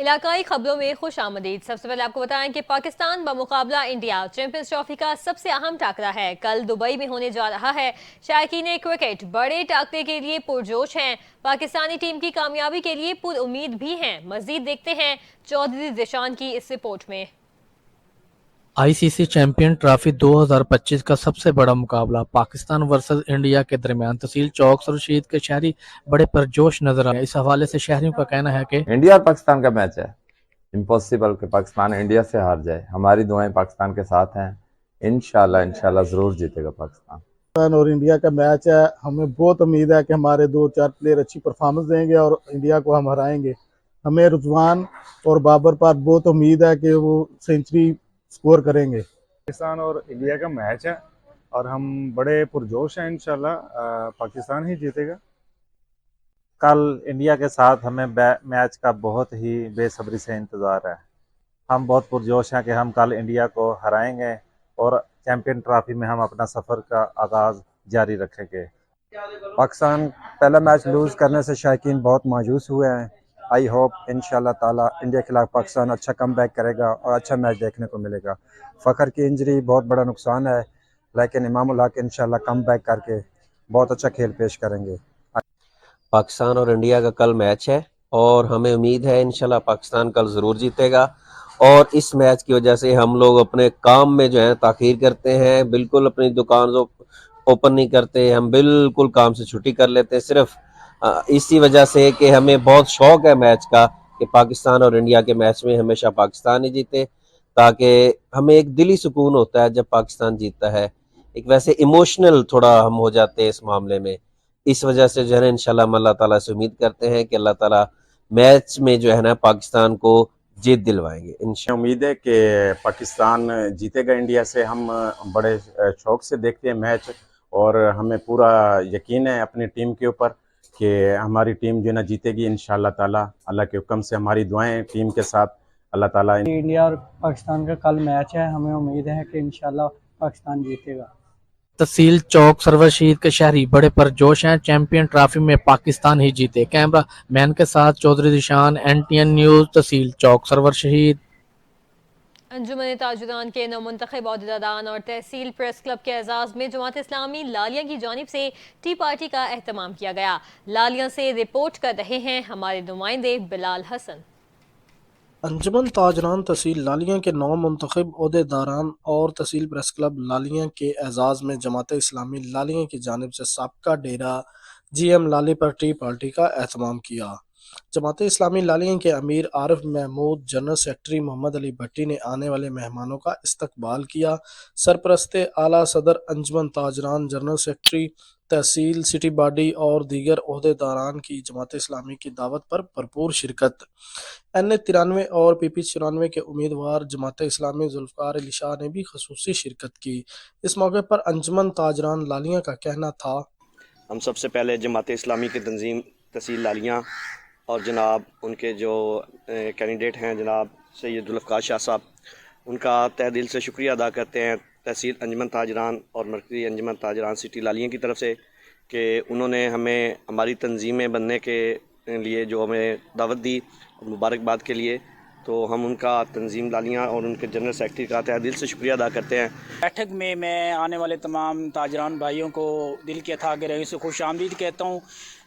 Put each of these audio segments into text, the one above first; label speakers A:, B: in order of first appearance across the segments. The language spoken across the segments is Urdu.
A: علاقائی خبروں میں خوش آمدید۔ سب سے پہلے آپ کو بتائیں کہ پاکستان بمقابلہ انڈیا چیمپئنز ٹرافی کا سب سے اہم ٹاکرا ہے، کل دبئی میں ہونے جا رہا ہے۔ شائقین کرکٹ بڑے ٹاکرے کے لیے پرجوش ہیں، پاکستانی ٹیم کی کامیابی کے لیے پر امید بھی ہیں۔ مزید دیکھتے ہیں چودھری ذیشان کی اس رپورٹ میں۔
B: آئی سی سی چیمپئن ٹرافی 2025 کا سب سے بڑا مقابلہ پاکستان ورسز انڈیا کے درمیان تحصیل چوک سرشید کے شہری بڑے پرجوش نظر آئے۔ اس حوالے سے شہریوں کا کہنا ہے کہ
C: انڈیا اور پاکستان کا میچ ہے، امپوسیبل کہ پاکستان انڈیا سے ہار جائے۔ ہماری دعائیں پاکستان کے ساتھ ہیں، انشاءاللہ ضرور جیتے گا پاکستان
D: اور انڈیا کا میچ ہے۔ ہمیں بہت امید ہے کہ ہمارے 2-4 پلیئر اچھی پرفارمنس دیں گے اور انڈیا کو ہم ہرائیں گے۔ ہمیں رضوان اور بابر پر بہت امید ہے کہ وہ سینچری سکور کریں گے۔
E: پاکستان اور انڈیا کا میچ ہے اور ہم بڑے پرجوش ہیں، انشاءاللہ پاکستان ہی جیتے گا۔
F: کل انڈیا کے ساتھ ہمیں میچ کا بہت ہی بے صبری سے انتظار ہے۔ ہم بہت پرجوش ہیں کہ ہم کل انڈیا کو ہرائیں گے اور چیمپئن ٹرافی میں ہم اپنا سفر کا آغاز جاری رکھیں گے۔
G: پاکستان پہلا میچ لوز کرنے سے شائقین بہت مایوس ہوئے ہیں۔ آئی ہوپ انشاءاللہ تعالی انڈیا کے خلاف پاکستان اچھا کم بیک کرے گا اور اچھا میچ دیکھنے کو ملے گا۔ فخر کی انجری بہت بڑا نقصان ہے، لیکن امام الحق انشاءاللہ کم بیک کر کے بہت اچھا کھیل پیش کریں گے۔
H: پاکستان اور انڈیا کا کل میچ ہے اور ہمیں امید ہے انشاءاللہ پاکستان کل ضرور جیتے گا، اور اس میچ کی وجہ سے ہم لوگ اپنے کام میں جو ہے تاخیر کرتے ہیں، بالکل اپنی دکان اوپن نہیں کرتے، ہم بالکل کام سے چھٹی کر لیتے ہیں، صرف اسی وجہ سے کہ ہمیں بہت شوق ہے میچ کا کہ پاکستان اور انڈیا کے میچ میں ہمیشہ پاکستان ہی جیتے، تاکہ ہمیں ایک دلی سکون ہوتا ہے جب پاکستان جیتتا ہے۔ ایک ویسے ایموشنل تھوڑا ہم ہو جاتے ہیں اس معاملے میں، اس وجہ سے جو ہے نا انشاءاللہ ہم اللہ تعالیٰ سے امید کرتے ہیں کہ اللہ تعالیٰ میچ میں جو ہے نا پاکستان کو جیت دلوائیں گے انشاءاللہ۔
I: امید ہے کہ پاکستان جیتے گا انڈیا سے۔ ہم بڑے شوق سے دیکھتے ہیں میچ اور ہمیں پورا یقین ہے اپنی ٹیم کے اوپر کہ ہماری ٹیم جو ہے نا جیتے گی انشاءاللہ تعالیٰ۔ اللہ کے حکم سے ہماری دعائیں ٹیم کے ساتھ، اللہ تعالیٰ۔
J: انڈیا اور پاکستان کا کل میچ ہے، ہمیں امید ہے کہ انشاءاللہ پاکستان جیتے گا۔
B: تحصیل چوک سرورشید کے شہری بڑے پرجوش ہیں، چیمپئن ٹرافی میں پاکستان ہی جیتے۔ کیمرہ مین کے ساتھ چودھری ذیشان، NTN نیوز، تحصیل چوک سرورشید۔
A: انجمن تاجران کے نومنتخب عہدیداران اور تحصیل پریس کلب کے اعزاز میں جماعت اسلامی لالیاں کی جانب سے ٹی پارٹی کا اہتمام کیا گیا۔ لالیاں سے رپورٹ کر رہے ہیں ہمارے نمائندے بلال حسن۔
K: انجمن تاجران تحصیل لالیاں کے نو منتخب عہدیداران اور تحصیل پریس کلب لالیاں کے اعزاز میں جماعت اسلامی لالیاں کی جانب سے سابقہ ڈیرہ GM لالی پر ٹی پارٹی کا اہتمام کیا۔ جماعت اسلامی لالیاں کے امیر عارف محمود، جنرل سیکرٹری محمد علی بھٹی نے آنے والے مہمانوں کا استقبال کیا۔ سرپرست اعلیٰ صدر انجمن تاجران، جنرل سیکرٹری تحصیل، سٹی باڈی اور دیگر عہدیداران کی جماعت اسلامی کی دعوت پر بھرپور شرکت۔ NA 93 اور PP 94 کے امیدوار جماعت اسلامی ذوالفقار علی شاہ نے بھی خصوصی شرکت کی۔ اس موقع پر انجمن تاجران لالیاں کا کہنا تھا،
L: ہم سب سے پہلے جماعت اسلامی کی تنظیم تحصیل لالیاں اور جناب ان کے جو کینڈیڈیٹ ہیں جناب سید ذوالفقار شاہ صاحب، ان کا تہ دل سے شکریہ ادا کرتے ہیں تحصیل انجمن تاجران اور مرکزی انجمن تاجران سٹی لالیاں کی طرف سے کہ انہوں نے ہمیں ہماری تنظیمیں بننے کے لیے جو ہمیں دعوت دی اور مبارکباد کے لیے، تو ہم ان کا تنظیم لالیاں اور ان کے جنرل سیکرٹری کا تہ دل سے شکریہ ادا کرتے ہیں۔
J: بیٹھک میں آنے والے تمام تاجران بھائیوں کو دل کے اتھاہ گہرائیوں سے خوش آمدید کہتا ہوں۔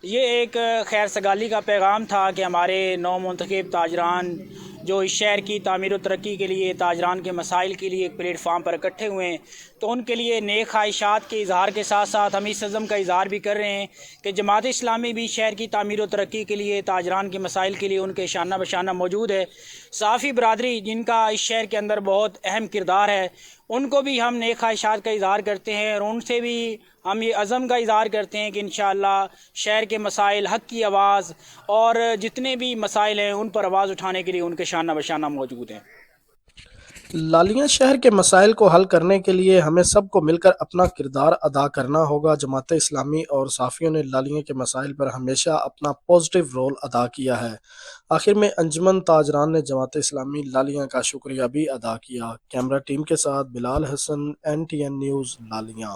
J: یہ ایک خیر سگالی کا پیغام تھا کہ ہمارے نو منتخب تاجران جو اس شہر کی تعمیر و ترقی کے لیے، تاجران کے مسائل کے لیے ایک پلیٹ فارم پر اکٹھے ہوئے ہیں، تو ان کے لیے نیک خواہشات کے اظہار کے ساتھ ساتھ ہم اس عزم کا اظہار بھی کر رہے ہیں کہ جماعت اسلامی بھی شہر کی تعمیر و ترقی کے لیے، تاجران کے مسائل کے لیے ان کے شانہ بشانہ موجود ہے۔ صحافی برادری جن کا اس شہر کے اندر بہت اہم کردار ہے، ان کو بھی ہم نیک خواہشات کا اظہار کرتے ہیں اور ان سے بھی ہم یہ عزم کا اظہار کرتے ہیں کہ انشاءاللہ شہر کے مسائل، حق کی آواز اور جتنے بھی مسائل ہیں ان پر آواز اٹھانے کے لیے ان کے شانہ بشانہ موجود ہیں۔
K: لالیاں شہر کے مسائل کو حل کرنے کے لیے ہمیں سب کو مل کر اپنا کردار ادا کرنا ہوگا۔ جماعت اسلامی اور صحافیوں نے لالیاں کے مسائل پر ہمیشہ اپنا پازیٹیو رول ادا کیا ہے۔ آخر میں انجمن تاجران نے جماعت اسلامی لالیاں کا شکریہ بھی ادا کیا۔ کیمرہ ٹیم کے ساتھ بلال حسن، NTN نیوز لالیاں۔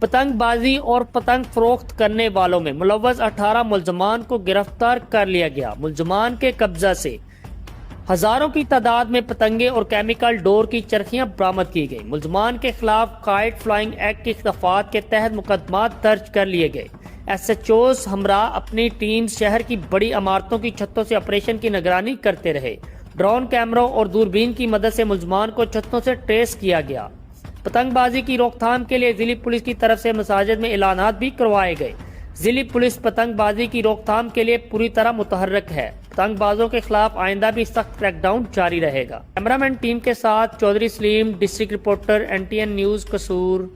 M: پتنگ بازی اور پتنگ فروخت کرنے والوں میں ملوث 18 ملزمان کو گرفتار کر لیا گیا۔ ملزمان کے قبضہ سے ہزاروں کی تعداد میں پتنگیں اور کیمیکل ڈور کی چرخیاں برآمد کی گئی۔ ملزمان کے خلاف کائٹ فلائنگ ایکٹ کی خلافات کے تحت مقدمات درج کر لیے گئے۔ ایس ایچ اوز ہمراہ اپنی ٹیم شہر کی بڑی عمارتوں کی چھتوں سے آپریشن کی نگرانی کرتے رہے۔ ڈرون کیمروں اور دوربین کی مدد سے ملزمان کو چھتوں سے ٹریس کیا گیا۔ پتنگ بازی کی روک تھام کے لیے ضلعی پولیس کی طرف سے مساجد میں اعلانات بھی کروائے گئے۔ ضلعی پولیس پتنگ بازی کی روک تھام کے لیے پوری طرح متحرک ہے۔ پتنگ بازوں کے خلاف آئندہ بھی سخت کریک ڈاؤن جاری رہے گا۔ کیمرامین ٹیم کے ساتھ چودھری سلیم، ڈسٹرکٹ رپورٹر NTN نیوز قصور۔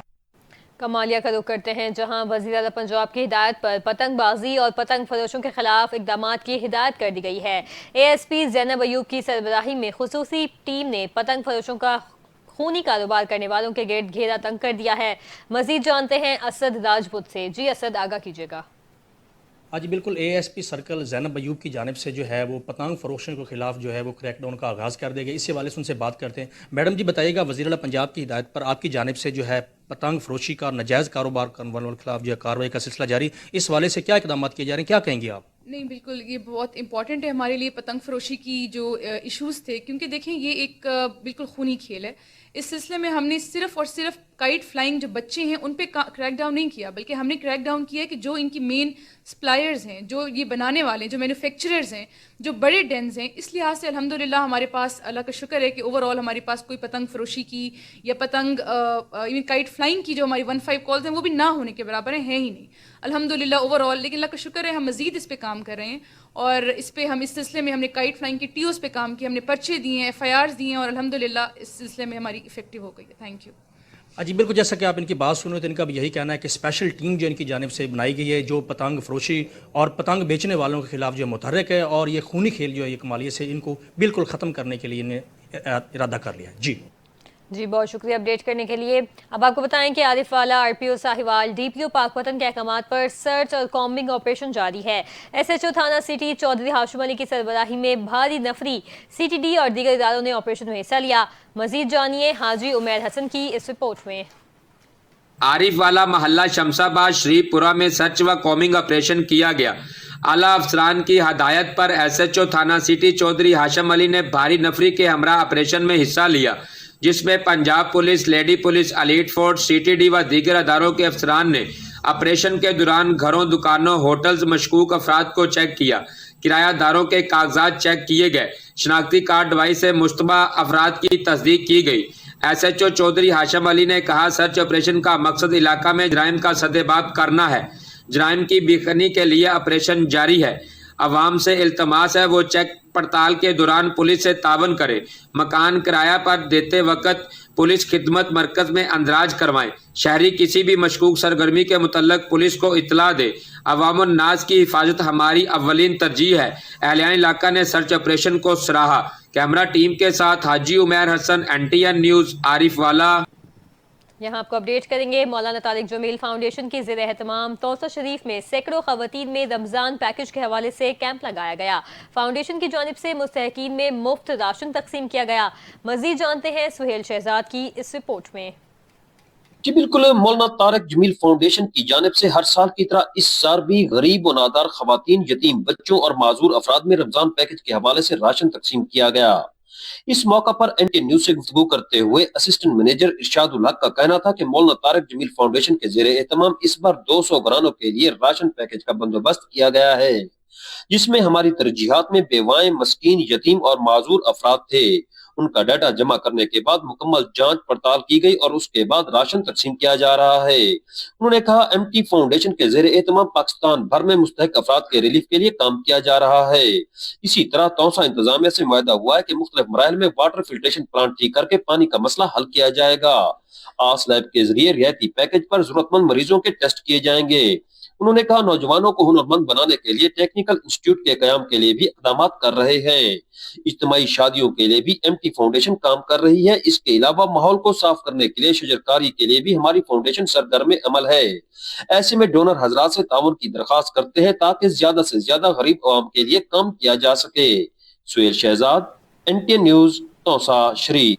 A: کمالیہ کا رخ کرتے ہیں، جہاں وزیر اعلیٰ پنجاب کی ہدایت پر پتنگ بازی اور پتنگ فروشوں کے خلاف اقدامات کی ہدایت کر دی گئی ہے۔ ASP زینب ایوب کی سربراہی میں خصوصی ٹیم نے پتنگ فروشوں کا خونی کاروبار کرنے والوں کے گرد گھیرا تنگ کر دیا ہے۔ مزید جانتے ہیں اسد راجپوت سے۔ جی اسد، آگاہ کیجیے گا۔
N: جی بالکل، ASP سرکل زینب ایوب کی جانب سے جو ہے وہ پتنگ فروشوں کے خلاف جو ہے وہ کریک ڈاؤن کا آغاز کر دیا گیا۔ اس حوالے سے ان سے بات کرتے ہیں۔ میڈم جی بتائیے گا، وزیر اعلیٰ پنجاب کی ہدایت پر آپ کی جانب سے جو ہے پتنگ فروشی کا ناجائز کاروبار کرنے والوں کے خلاف جو ہے کارروائی کا سلسلہ جاری، اس حوالے سے کیا اقدامات کیے جا رہے ہیں، کیا کہیں گے آپ؟
O: نہیں، بالکل یہ بہت امپورٹنٹ ہے ہمارے لیے پتنگ فروشی کی جو ایشوز تھے، کیونکہ دیکھیں یہ ایک بالکل خونی کھیل ہے۔ اس سلسلے میں ہم نے صرف اور صرف کائٹ فلائنگ جو بچے ہیں ان پہ کریک ڈاؤن نہیں کیا، بلکہ ہم نے کریک ڈاؤن کیا کہ جو ان کی مین سپلائرز ہیں، جو یہ بنانے والے ہیں، جو مینوفیکچررز ہیں، جو بڑے ڈینز ہیں۔ اس لحاظ سے الحمدللہ ہمارے پاس اللہ کا شکر ہے کہ اوور آل ہمارے پاس کوئی پتنگ فروشی کی یا پتنگ کائٹ فلائنگ کی جو ہماری 15 کالز ہیں وہ بھی نہ ہونے کے برابر ہیں ہی نہیں الحمدللہ اوور آل۔ لیکن اللہ کا شکر ہے ہم مزید اس پہ کام کر رہے ہیں، اور اس پہ ہم اس سلسلے میں ہم نے کائٹ فلائنگ کی TOs پہ کام کیا، ہم نے پرچے دیے ہیں، FIRs دیے ہیں، اور الحمدللہ اس سلسلے میں ہماری افیکٹو ہو گئی ہے۔ Thank you.
N: جی بالکل، جیسا کہ آپ ان کی بات سن رہے تو ان کا بھی یہی کہنا ہے کہ اسپیشل ٹیم جو ان کی جانب سے بنائی گئی ہے جو پتنگ فروشی اور پتنگ بیچنے والوں کے خلاف جو متحرک ہے، اور یہ خونی کھیل جو ہے یہ کمالیہ سے ان کو بالکل ختم کرنے کے لیے انہیں ارادہ کر لیا ہے۔
A: جی بہت شکریہ اپڈیٹ کرنے کے لیے۔ اب آپ کو بتائیں کہ عارف والا RPO ساہیوال DPO پاکپتن کے احکامات پر سرچ اور کامبنگ آپریشن جاری ہے۔ SHO تھانہ سٹی چودھری ہاشم علی کی سربراہی میں بھاری نفری CTD اور دیگر اداروں نے آپریشن میں حصہ لیا۔ مزید جانیے حاجی عمیر حسن کی اس رپورٹ میں۔
P: عارف والا محلہ شمس آباد شریف پورہ میں سرچ و کامبنگ آپریشن کیا گیا۔ اعلیٰ افسران کی ہدایت پر SHO تھانہ سٹی چودھری ہاشم علی نے بھاری نفری کے ہمراہ آپریشن میں حصہ لیا، جس میں Punjab police, lady police, elite force, CTD و دیگر اداروں کے افسران نے آپریشن کے دوران گھروں، دکانوں، ہوٹلز، مشکوک افراد کو چیک کیا، کرایہ داروں کے کاغذات چیک کیے گئے، شناختی کارڈ ڈیوائس سے مشتبہ افراد کی تصدیق کی گئی۔ SHO چودھری ہاشم علی نے کہا، سرچ آپریشن کا مقصد علاقہ میں جرائم کا سدباب کرنا ہے۔ جرائم کی بےخبری کے لیے آپریشن جاری ہے۔ عوام سے التماس ہے وہ چیک پڑتال کے دوران پولیس سے تعاون کرے، مکان کرایہ پر دیتے وقت پولیس خدمت مرکز میں اندراج کروائیں، شہری کسی بھی مشکوک سرگرمی کے متعلق پولیس کو اطلاع دے۔ عوام الناس کی حفاظت ہماری اولین ترجیح ہے۔ اہلیان علاقہ نے سرچ آپریشن کو سراہا۔ کیمرہ ٹیم کے ساتھ حاجی عمیر حسن، NTN نیوز، عارف والا۔
A: یہاں آپ کو اپڈیٹ کریں گے، مولانا طارق جمیل فاؤنڈیشن کی زیر اہتمام توسہ شریف میں سینکڑوں خواتین میں رمضان پیکج کے حوالے سے کیمپ لگایا گیا۔ فاؤنڈیشن کی جانب سے مستحقین میں مفت راشن تقسیم کیا گیا۔ مزید جانتے ہیں سہیل شہزاد کی اس رپورٹ میں۔
H: جی بالکل، مولانا طارق جمیل فاؤنڈیشن کی جانب سے ہر سال کی طرح اس سال بھی غریب و نادار خواتین، یتیم بچوں اور معذور افراد میں رمضان پیکج کے حوالے سے راشن تقسیم کیا گیا۔ اس موقع پر NTN نیوز سے گفتگو کرتے ہوئے اسسٹنٹ مینیجر ارشاد الحق کا کہنا تھا کہ مولانا طارق جمیل فاؤنڈیشن کے زیر اہتمام اس بار 200 گھرانوں کے لیے راشن پیکج کا بندوبست کیا گیا ہے، جس میں ہماری ترجیحات میں بیوائیں، مسکین، یتیم اور معذور افراد تھے۔ ان کا ڈیٹا جمع کرنے کے بعد مکمل جانچ پڑتال کی گئی اور اس کے بعد راشن تقسیم کیا جا رہا ہے۔ انہوں نے کہا، MT فاؤنڈیشن کے زیر اہتمام پاکستان بھر میں مستحق افراد کے ریلیف کے لیے کام کیا جا رہا ہے۔ اسی طرح توسہ انتظامیہ سے معاہدہ ہوا ہے کہ مختلف مراحل میں واٹر فلٹریشن پلانٹ ٹھیک کر کے پانی کا مسئلہ حل کیا جائے گا۔ آس لیب کے ذریعے رعایتی پیکج پر ضرورت مند مریضوں کے ٹیسٹ کیے جائیں گے۔ انہوں نے کہا، نوجوانوں کو ہنرمند بنانے کے لیے ٹیکنیکل انسٹیٹیوٹ کے قیام کے لیے بھی اقدامات کر رہے ہیں۔ اجتماعی شادیوں کے لیے بھی MT فاؤنڈیشن کام کر رہی ہے۔ اس کے علاوہ ماحول کو صاف کرنے کے لیے شجرکاری کے لیے بھی ہماری فاؤنڈیشن سرگرم عمل ہے۔ ایسے میں ڈونر حضرات سے تعاون کی درخواست کرتے ہیں تاکہ زیادہ سے زیادہ غریب عوام کے لیے کام کیا جا سکے۔ Sohail Shahzad, NTN news, Taunsa Sharif.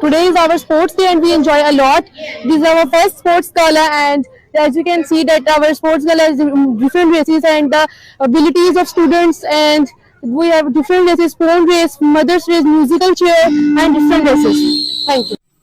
C: Today is our sports day and we enjoy a lot. This is our first sports gala and as you can see that our sports gala has different races and the abilities of students, and we have different races, phone race, mother's race, musical chair and different races. Thank you.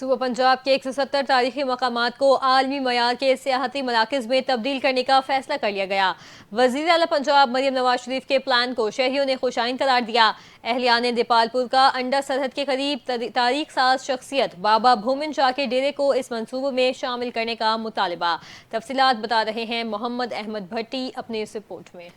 A: صوبہ پنجاب کے 170 تاریخی مقامات کو عالمی معیار کے سیاحتی مراکز میں تبدیل کرنے کا فیصلہ کر لیا گیا۔ وزیر اعلیٰ پنجاب مریم نواز شریف کے پلان کو شہریوں نے خوش آئند قرار دیا۔ اہلیان دیپال پور کا انڈا سرحد کے قریب تاریخ ساز شخصیت بابا بھومن شاہ کے ڈیرے کو اس منصوبے میں شامل کرنے کا مطالبہ۔ تفصیلات بتا رہے ہیں محمد احمد بھٹی اپنی اس رپورٹ میں۔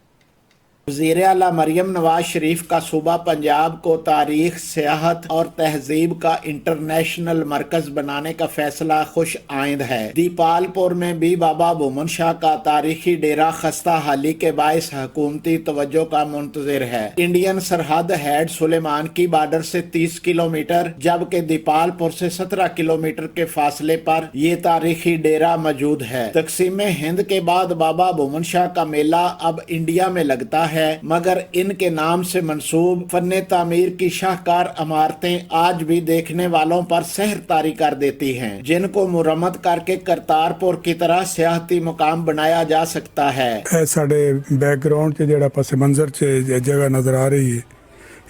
G: وزیر اعلیٰ مریم نواز شریف کا صوبہ پنجاب کو تاریخ، سیاحت اور تہذیب کا انٹرنیشنل مرکز بنانے کا فیصلہ خوش آئند ہے۔ دیپال پور میں بھی بابا بھومن شاہ کا تاریخی ڈیرہ خستہ حالی کے باعث حکومتی توجہ کا منتظر ہے۔ انڈین سرحد ہیڈ سلیمان کی بارڈر سے 30 کلومیٹر جبکہ دیپال پور سے 17 کلومیٹر کے فاصلے پر یہ تاریخی ڈیرہ موجود ہے۔ تقسیم ہند کے بعد بابا بھومن شاہ کا میلہ اب انڈیا میں لگتا ہے، مگر ان کے نام سے منسوب فن تعمیر کی شاہکار عمارتیں آج بھی دیکھنے والوں پر سحر طاری کر دیتی ہیں، جن کو مرمت کر کے کرتارپور کی طرح سیاحتی مقام بنایا جا سکتا ہے۔
Q: ساڈے بیک گراؤنڈ سے جڑا پس منظر سے جگہ نظر آ رہی ہے،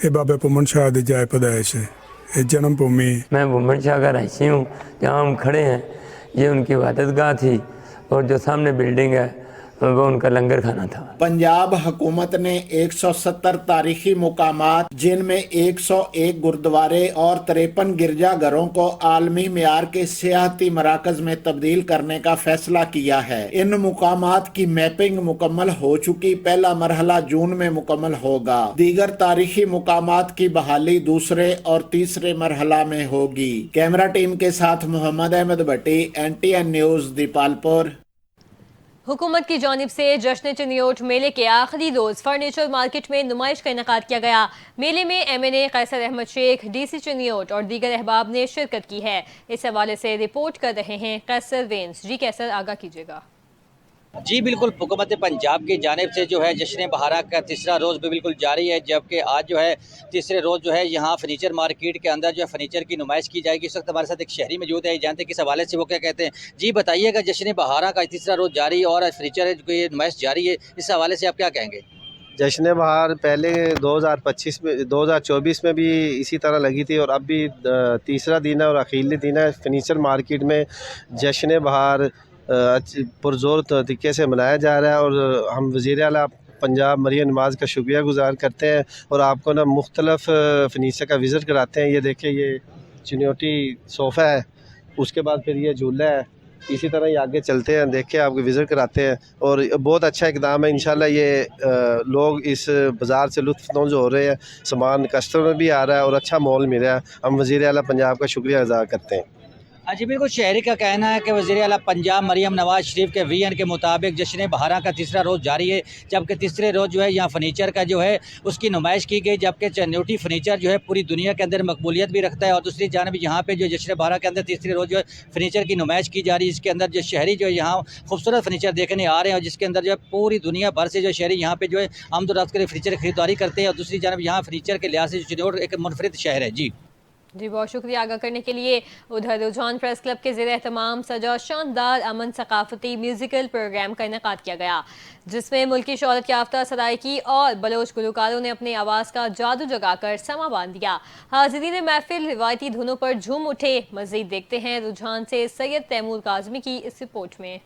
Q: یہ بابا بھومن شاہ دی جائے پیدائش ہے، یہ جنم بھومی۔
I: میں بھومن شاہ کا رہائشی ہوں، جہاں ہم کھڑے ہیں یہ ان کی عبادت گاہ تھی اور جو سامنے بلڈنگ ہے وہ ان کا لنگر کھانا تھا۔
G: پنجاب حکومت نے 170 تاریخی مقامات جن میں 101 گردوارے اور 53 گرجا گھروں کو عالمی معیار کے سیاحتی مراکز میں تبدیل کرنے کا فیصلہ کیا ہے۔ ان مقامات کی میپنگ مکمل ہو چکی، پہلا مرحلہ جون میں مکمل ہوگا۔ دیگر تاریخی مقامات کی بحالی دوسرے اور تیسرے مرحلہ میں ہوگی۔ کیمرہ ٹیم کے ساتھ محمد احمد بھٹی، NTN نیوز، دیپال پور۔
A: حکومت کی جانب سے جشن چنیوٹ میلے کے آخری روز فرنیچر مارکیٹ میں نمائش کا انعقاد کیا گیا۔ میلے میں MNA قیصر احمد شیخ، DC چنیوٹ اور دیگر احباب نے شرکت کی ہے۔ اس حوالے سے رپورٹ کر رہے ہیں قیصر وینس۔ جی قیصر، آگاہ کیجیے گا۔
J: جی بالکل، حکومت پنجاب کی جانب سے جو ہے جشن بہارا کا تیسرا روز بھی بالکل جاری ہے، جبکہ آج جو ہے تیسرے روز جو ہے یہاں فرنیچر مارکیٹ کے اندر جو ہے فرنیچر کی نمائش کی جائے گی۔ اس وقت ہمارے ساتھ ایک شہری موجود ہے، جانتے ہیں کس حوالے سے وہ کیا کہتے ہیں۔ جی بتائیے گا، جشن بہارا کا تیسرا روز جاری اور فرنیچر کی یہ نمائش جاری ہے، اس حوالے سے آپ کیا کہیں گے؟
K: جشن بہار پہلے 2024 میں بھی اسی طرح لگی تھی، اور اب بھی تیسرا دن ہے اور اخیری دن ہے۔ فرنیچر مارکیٹ میں جشن بہار پرزور طریقے سے منایا جا رہا ہے، اور ہم وزیر اعلیٰ پنجاب مریم نواز کا شکریہ گزار کرتے ہیں اور آپ کو نا مختلف فرنیچر کا وزٹ کراتے ہیں۔ یہ دیکھیں، یہ چنیوٹی صوفہ ہے، اس کے بعد پھر یہ جھولا ہے، اسی طرح یہ آگے چلتے ہیں، دیکھ کے آپ کو وزٹ کراتے ہیں، اور بہت اچھا اقدام ہے۔ انشاءاللہ یہ لوگ اس بازار سے لطف اندوز ہو رہے ہیں، سامان کسٹمر بھی آ رہا ہے اور اچھا مال مل رہا ہے۔ ہم وزیر اعلیٰ پنجاب کا شکریہ ادا کرتے ہیں۔
J: جی بالکل، شہری کا کہنا ہے کہ وزیر اعلیٰ پنجاب مریم نواز شریف کے ویژن کے مطابق جشن بہارا کا تیسرا روز جاری ہے، جبکہ تیسرے روز جو ہے یہاں فرنیچر کا جو ہے اس کی نمائش کی گئی، جبکہ چنیوٹی فرنیچر جو ہے پوری دنیا کے اندر مقبولیت بھی رکھتا ہے، اور دوسری جانب یہاں پہ جو جشن بہارا کے اندر تیسرے روز جو ہے فرنیچر کی نمائش کی جا رہی ہے، اس کے اندر جو شہری جو ہے یہاں خوبصورت فرنیچر دیکھنے آ رہے ہیں، اور جس کے اندر جو ہے پوری دنیا بھر سے جو شہری یہاں پہ جو ہے آمد و رفت کے لیے فرنیچر خریداری کرتے ہیں، اور دوسری جانب یہاں فرنیچر کے لحاظ سے چنیوٹ ایک منفرد شہر ہے۔
A: جی بہت شکریہ آگاہ کرنے کے لیے۔ ادھر رجحان پریس کلب کے زیر اہتمام سجا شاندار امن ثقافتی میوزیکل پروگرام کا انعقاد کیا گیا، جس میں ملکی شہرت یافتہ سرائکی اور بلوچ گلوکاروں نے اپنی آواز کا جادو جگا کر سما باندھ دیا۔ حاضرین محفل روایتی دھنوں پر جھوم اٹھے۔ مزید دیکھتے ہیں رجحان سے سید تیمور کاظمی کی اس رپورٹ میں۔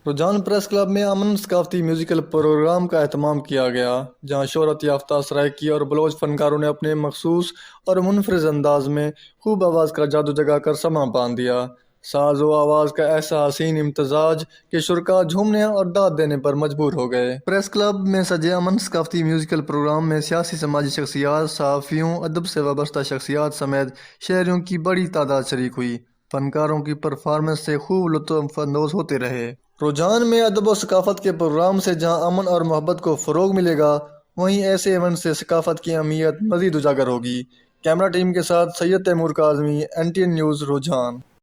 L: رجحان پریس کلب میں امن ثقافتی میوزیکل پروگرام کا اہتمام کیا گیا، جہاں شہرت یافتہ سرائکی اور بلوچ فنکاروں نے اپنے مخصوص اور منفرد انداز میں خوب آواز کا جادو جگا کر سما باندھ دیا۔ ساز و آواز کا ایسا حسین امتزاج کہ شرکاء جھومنے اور داد دینے پر مجبور ہو گئے۔ پریس کلب میں سجے امن ثقافتی میوزیکل پروگرام میں سیاسی سماجی شخصیات، صحافیوں، ادب سے وابستہ شخصیات سمیت شہریوں کی بڑی تعداد شریک ہوئی۔ فنکاروں کی پرفارمنس سے خوب لطف اندوز ہوتے رہے۔ رجحان میں ادب و ثقافت کے پروگرام سے جہاں امن اور محبت کو فروغ ملے گا، وہیں ایسے ایونٹ سے ثقافت کی اہمیت مزید اجاگر ہوگی۔ کیمرہ ٹیم کے ساتھ سید تیمور کاظمی، NTN نیوز، رجحان۔